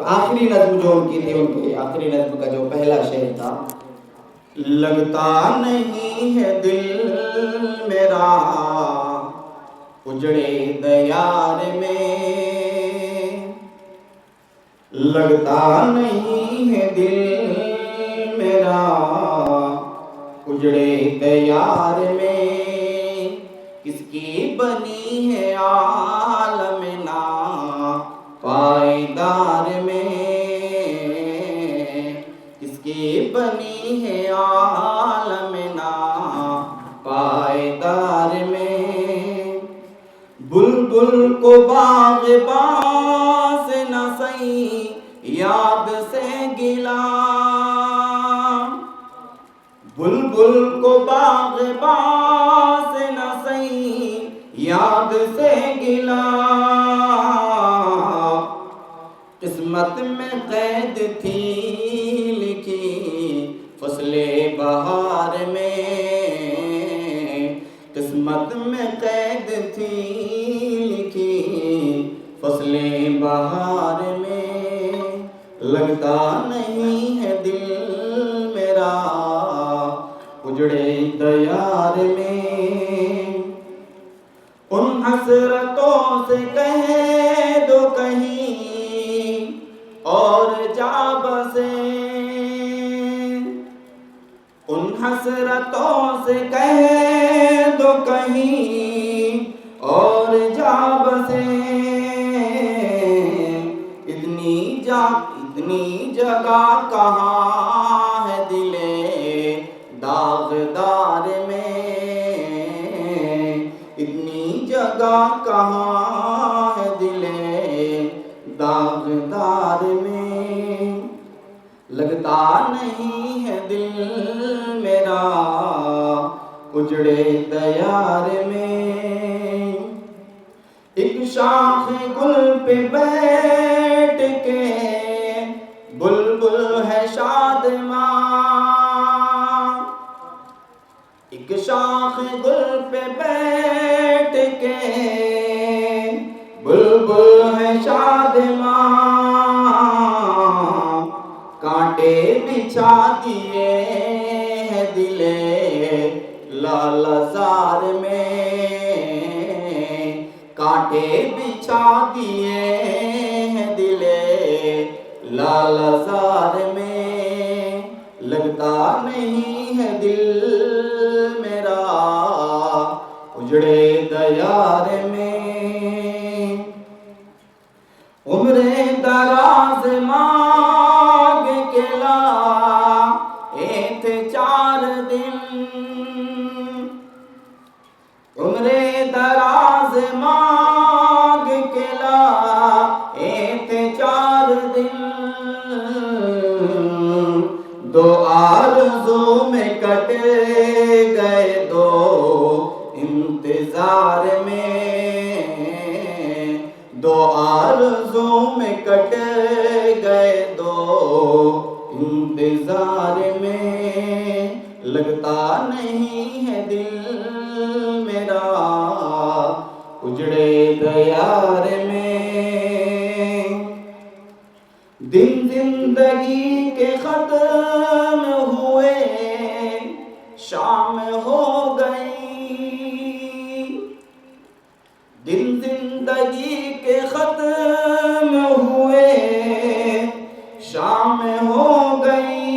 تو آخری نظم جو ان کی تھی، ان کی آخری نظم کا جو پہلا شعر تھا، لگتا نہیں ہے دل میرا اجڑے دیار میں، لگتا نہیں ہے دل میرا اجڑے دیار میں، کس کی بنی ہے عالم نا پائیدار میں، کس کی بنی ہے عالم نا پائیدار میں، بلبل کو باغباں سے نہ سئی یاد سے گلا، بلبل کو باغباں سے نہ سئی یاد سے گلا، قسمت میں قید تھی لکھی فصل بہار میں، قسمت میں قید تھی لکھی فصل بہار میں، لگتا نہیں ہے دل میرا اجڑے دیار میں، ان حسرتوں سے کہہ دو کہیں اور جا بسیں، ان حسرتوں سے کہہ دو کہیں اور جا بسیں، اتنی جگہ کہاں ہے دلے داغدار میں، اتنی جگہ کہاں ہے دلے داغدار میں، لگتا نہیں ہے دل میرا اجڑے دیار میں، ایک شاخ گل پہ بیٹھ کے بلبل ہے شادماں، ایک شاخ گل پہ بیٹھ کے بلبل ہے شادماں، کانٹے بچھا دیے ہیں دلے لال زار میں، کانٹے بچھا دیے ہیں دلے لال زار میں، لگتا نہیں ہے دل میرا اجڑے دیار میں، عمر دراز مانگ کے لائے تھے 4 دن، عمر دراز مانگ کے لائے تھے 4 دن، 2 آرزو میں کٹ گئے 2 انتظار میں، 2 آرزو میں کٹ گئے 2 انتظار میں، لگتا نہیں ہے دل میرا اجڑے دیار میں، دن زندگی کے ختم ہوئے شام ہو گئی، دن زندگی کے ختم ہوئے شام ہو گئی،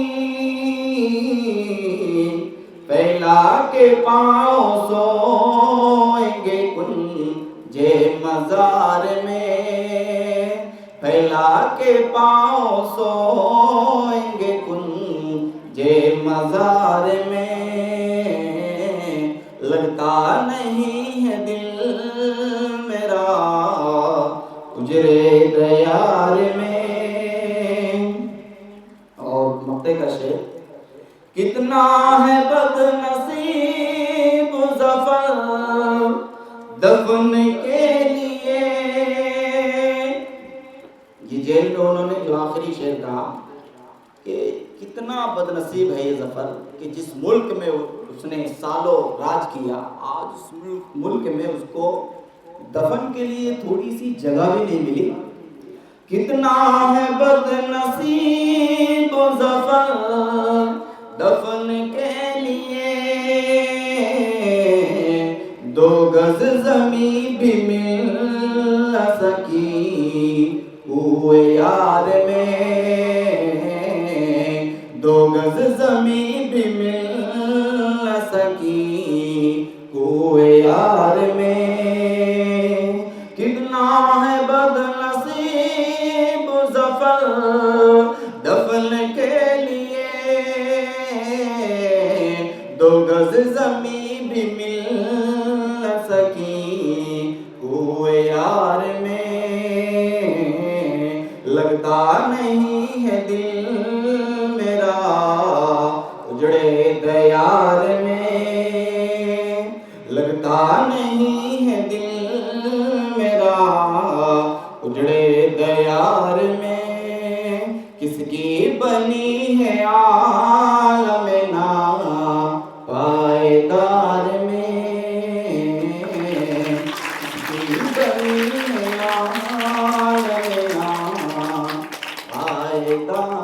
پھیلا کے پاؤں سوئیں گے کنجے مزار میں، پھیلا کے پاؤں سوئیں گے کنجے مزار میں، لگتا نہیں ہے دل میرا اجڑے دیار میں، اور مقطع کا شعر، کتنا ہے بد نصیب ظفر دفن کے لیے، یہ جیل میں انہوں نے جو آخری شعر کہا کہ کتنا بد نصیب ہے یہ ظفر کہ جس ملک میں اس نے سالوں راج کیا، آج اس ملک میں اس کو دفن کے لیے تھوڑی سی جگہ بھی نہیں ملی، کتنا ہے بد زمیں بھی مل نہ سکی کوئے یار میں، کتنا ہے بد نصیب ظفر دفن کے لیے، 2 گز زمیں بھی مل نہ سکی کوئے یار میں، لگتا نہیں ہے دل میرا اجڑے دیار میں، لگتا نہیں ہے دل میرا اجڑے دیار میں، کس کی بنی ہے عالم نا پائیدار میں، کس کی بنی ہے عالم نا پائیدار